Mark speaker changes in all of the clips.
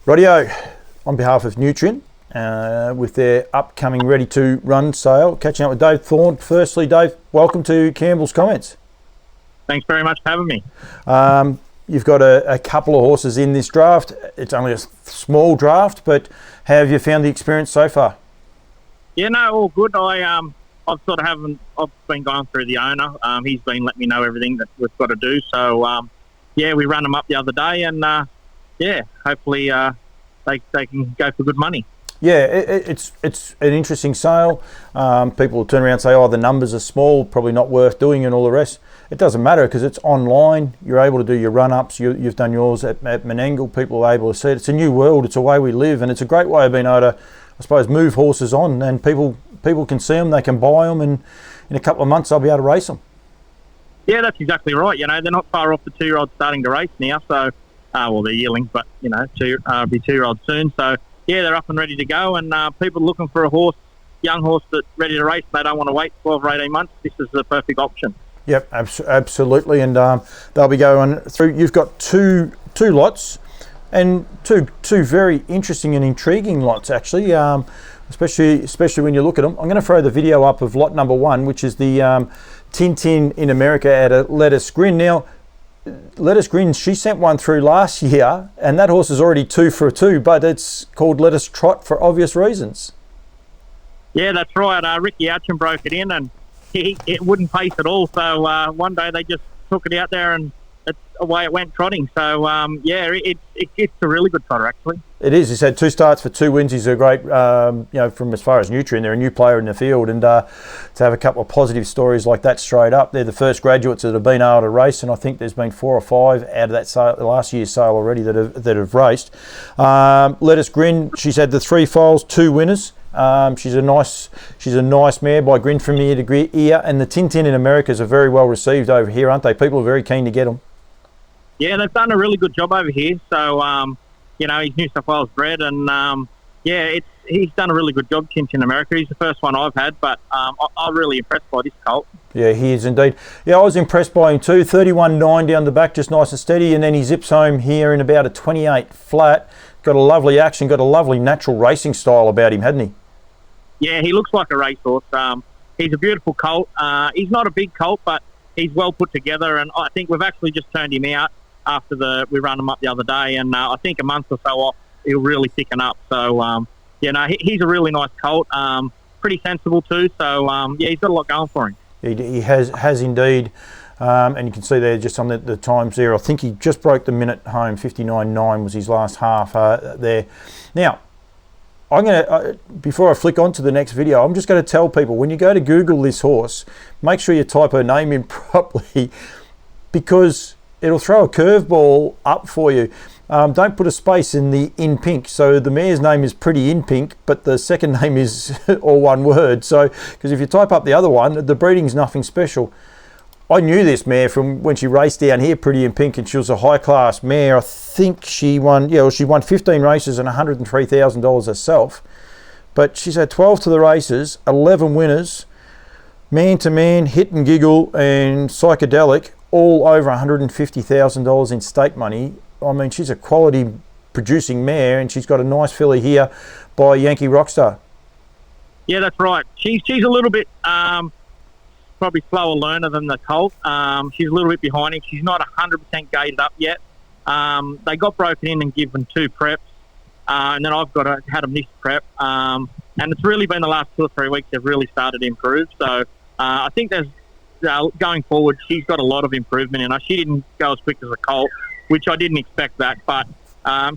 Speaker 1: Radio, on behalf of Nutrien, with their upcoming Ready to Run sale, catching up with Dave Thorne. Firstly, Dave, welcome to Campbell's Comments.
Speaker 2: Thanks very much for having me.
Speaker 1: You've got a couple of horses in this draft. It's only a small draft, but how have you found the experience so far?
Speaker 2: Yeah, no, all good. I've been going through the owner. He's been letting me know everything that we've got to do. So, we ran them up the other day, and hopefully they can go for good money.
Speaker 1: Yeah, it's an interesting sale. People will turn around and say, "Oh, the numbers are small, probably not worth doing," and all the rest. It doesn't matter because it's online. You're able to do your run-ups. You've done yours at Menangle. People are able to see it. It's a new world. It's a way we live, and it's a great way of being able to, I suppose, move horses on, and people can see them. They can buy them, and in a couple of months they'll be able to race them.
Speaker 2: Yeah, that's exactly right. You know, they're not far off the 2-year-olds starting to race now. So, they're yearlings, but be 2-year-olds soon. So. Yeah, they're up and ready to go, and people looking for a young horse that's ready to race. They don't want to wait 12 or 18 months. This is the perfect option.
Speaker 1: Yep, absolutely, and they'll be going through. You've got two lots, and two very interesting and intriguing lots actually. Especially when you look at them. I'm going to throw the video up of lot number 1, which is the Tintin in America at a Lettuce Grin. Now, Lettuce Grin, she sent one through last year, and that horse is already 2 for 2, but it's called Lettuce Trot for obvious reasons.
Speaker 2: Yeah, that's right. Ricky Atchin broke it in, and it wouldn't pace at all. So one day they just took it out there, and it's away it went trotting. So it's a really good trotter actually. It
Speaker 1: is. He's had 2 starts for 2 wins. He's a great, from as far as Nutrien, they're a new player in the field, and to have a couple of positive stories like that straight up, they're the first graduates that have been able to race, and I think there's been 4 or 5 out of that sale, last year's sale already that have raced. Lettuce Grin, she's had the 3 foals, 2 winners. She's a nice mare by Grin from ear to ear, and the Tintin in Americas are very well received over here, aren't they? People are very keen to get them.
Speaker 2: Yeah, they've done a really good job over here. So, he's New South Wales bred, and he's done a really good job, Tintin in America. He's the first one I've had, but I'm really impressed by this colt.
Speaker 1: Yeah, he is indeed. Yeah, I was impressed by him too. 31.9 down the back, just nice and steady, and then he zips home here in about a 28 flat. Got a lovely action, got a lovely natural racing style about him, hadn't he?
Speaker 2: Yeah, he looks like a racehorse. He's a beautiful colt. He's not a big colt, but he's well put together, and I think we've actually just turned him out after we ran him up the other day, and I think a month or so off, he'll really thicken up. So, he's a really nice colt, pretty sensible too. So, he's got a lot going for him.
Speaker 1: He has indeed, and you can see there just on the times there. I think he just broke the minute home. 59.9 was his last half there. Now, I'm going to, before I flick on to the next video, I'm just going to tell people, when you go to Google this horse, make sure you type her name in properly, because it'll throw a curveball up for you. Don't put a space in pink. So the mare's name is Pretty in Pink, but the second name is all one word. So, because if you type up the other one, the breeding's nothing special. I knew this mare from when she raced down here, Pretty in Pink, and she was a high-class mare. I think she won 15 races and $103,000 herself. But she's had 12 to the races, 11 winners, man-to-man, hit and giggle, and psychedelic, all over $150,000 in stake money. I mean, she's a quality producing mare, and she's got a nice filly here by Yankee Rockstar.
Speaker 2: Yeah, that's right. She's a little bit probably slower learner than the colt. She's a little bit behind him. She's not 100% gated up yet. They got broken in and given 2 preps, and then I've had them this prep. And it's really been the last 2 or 3 weeks they've really started to improve. So I think there's going forward, she's got a lot of improvement in her. She didn't go as quick as a colt, which I didn't expect that, but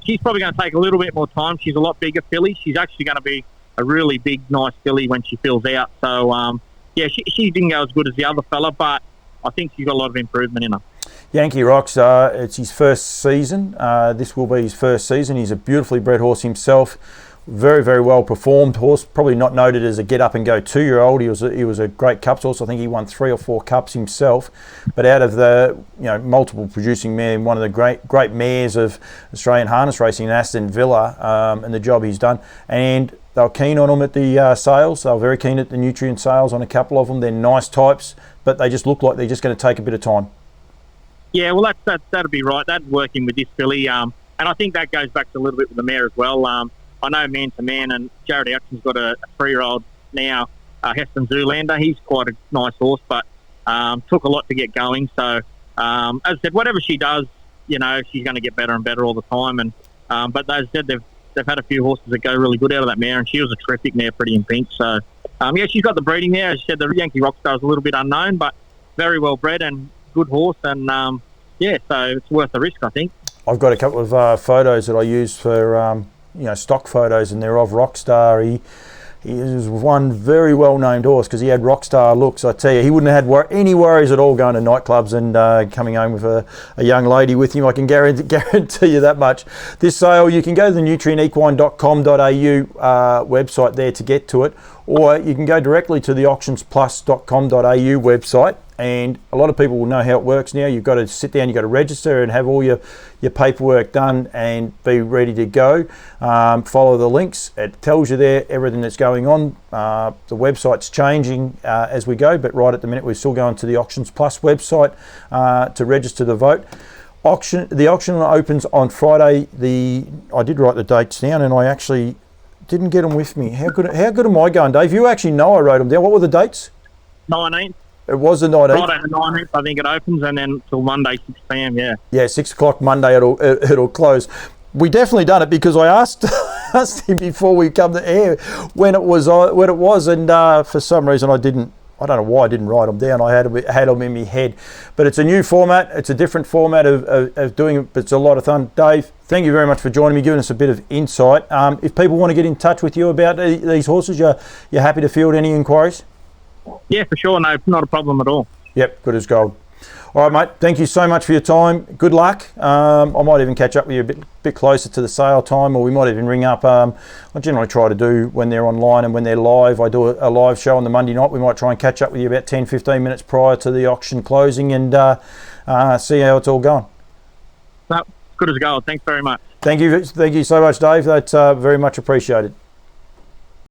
Speaker 2: she's probably going to take a little bit more time. She's a lot bigger filly. She's actually going to be a really big, nice filly when she fills out. So, she didn't go as good as the other fella, but I think she's got a lot of improvement in her.
Speaker 1: Yankee Rocks, it's his first season. This will be his first season. He's a beautifully bred horse himself. Very, very well performed horse. Probably not noted as a get up and go 2-year-old. He was a great cups horse. I think he won 3 or 4 cups himself. But out of the multiple producing mare, one of the great mares of Australian harness racing, Aston Villa, and the job he's done. And they were keen on him at the sales. They were very keen at the Nutrien sales on a couple of them. They're nice types, but they just look like they're just going to take a bit of time.
Speaker 2: Yeah, well, that'd be right. That'd work in with this filly. And I think that goes back to a little bit with the mare as well. I know Man to Man, and Jared Ouchen's got a 3-year-old now, Heston Zoolander. He's quite a nice horse, but took a lot to get going. So, as I said, whatever she does, she's going to get better and better all the time. And but as I said, they've had a few horses that go really good out of that mare, and she was a terrific mare, Pretty in Pink. So, she's got the breeding there. As I said, the Yankee Rockstar is a little bit unknown, but very well bred and good horse. And, so it's worth the risk, I think.
Speaker 1: I've got a couple of photos that I use for, stock photos, and they're of Rockstar. He was one very well-named horse because he had rockstar looks. I tell you, he wouldn't have had any worries at all going to nightclubs and coming home with a young lady with him. I can guarantee you that much. This sale, you can go to the nutrienequine.com.au website there to get to it, or you can go directly to the auctionsplus.com.au website. And a lot of people will know how it works now. You've got to sit down, you've got to register and have all your paperwork done and be ready to go. Follow the links. It tells you there everything that's going on. The website's changing as we go, but right at the minute we're still going to the Auctions Plus website to register the vote. The auction opens on Friday. I did write the dates down, and I actually didn't get them with me. How good am I going, Dave? You actually know I wrote them down. What were the dates?
Speaker 2: 19th.
Speaker 1: It was the 19th.
Speaker 2: Friday the 19th, I think it opens, and then till Monday 6 p.m. Yeah.
Speaker 1: Yeah, 6 o'clock Monday it'll close. We definitely done it because I asked him before we come to air when it was, and for some reason I don't know why I didn't write them down. I had them in my head, but it's a new format. It's a different format of doing it, but it's a lot of fun. Dave, thank you very much for joining me, giving us a bit of insight. If people want to get in touch with you about these horses, you're happy to field any inquiries?
Speaker 2: Yeah, for sure. No, not a problem at all.
Speaker 1: Yep, good as gold. All right, mate. Thank you so much for your time. Good luck. I might even catch up with you a bit closer to the sale time, or we might even ring up. I generally try to do when they're online and when they're live. I do a live show on the Monday night. We might try and catch up with you about 10-15 minutes prior to the auction closing and see how it's all going.
Speaker 2: No, good as gold. Thanks very much.
Speaker 1: Thank you so much, Dave. That's very much appreciated.